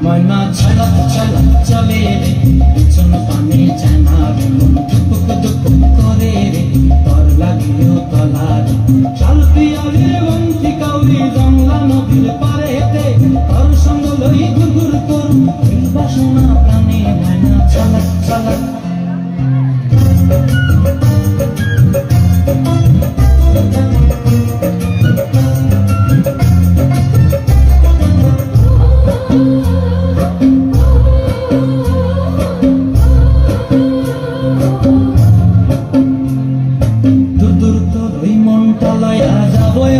ময়না ছলক ছলক চলে রে, পিছন পানে জানা রে, মন দুপুক দুপুক করে রে, তর লাগিও তলার চাল পিয়ালির বন্তি কাউরি জংলা নদীর পারেতে, তর সঙ্গ লই গুরগুর করুন এই বাসনা প্রাণে। ময়না ছলক ছলক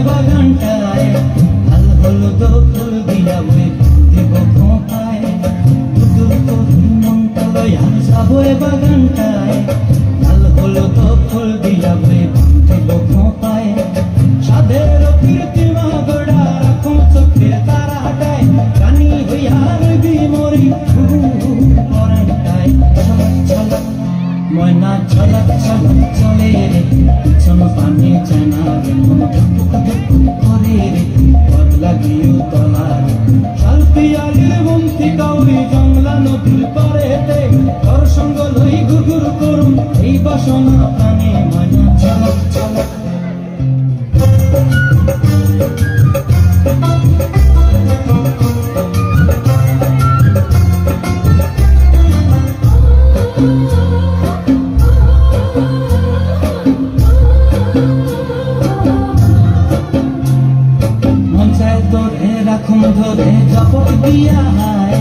বাগানটায় লাল হলুদ ফুল দিয়া বই দিব খোঁপায়, দুদুর তোর মনটা লইয়া যাবো বাগানটায়, লাল হলুদ ফুল দিয়া বই দিব খোঁপায়। সাধের কীর্তিমা গোড়া রাখুন চোখের তারাটায়, কানি হইয়া রবি মরি পরানটায়। ছলক ছলক ময়না ছলক ছলক চলে রে, পিছন পানে জানা রে, মন দুপুক দুপুক করে রে, তর লাগিও তলার চাল পিয়ালির বন্তি কাউরি জংলা নদীর পারেতে, তর সঙ্গ লই গুরগুর করুন এই বাসনা প্রাণে। ময়না ছলক ছলক রাখুন ধরে ঝপট দিয়া হায়,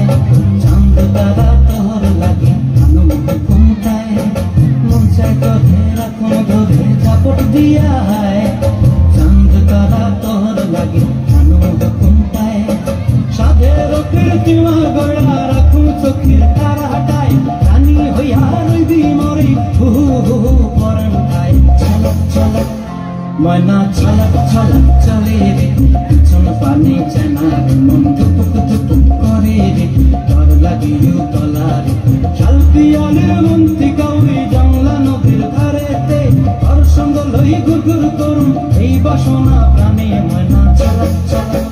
চাঁদ তারা তোর লাগে আনন্দ ঘুমটায়। মন চায় তোরে রাখুন ধরে ঝপট দিয়া হায়, চাঁদ তারা তোর লাগে আনন্দ ঘুমটায়। সাধের কীর্তিমা গড়া রাখুন চোখের তারাটায়, রানী হইয়া রইবি মরি পরানটায়। ছলক ছলক ময়না ছলক ছলক চলে রে, পিছন পানে জানা রে, মন দুপুক দুপুক করে রে, তর লাগিও তলার চাল পিয়ালির বন্তি কাউরি জংলা নদীর ধারেতে, তর সঙ্গ লই গুরগুর করুন এই বাসনা প্রাণে। ময়না ছলক ছলক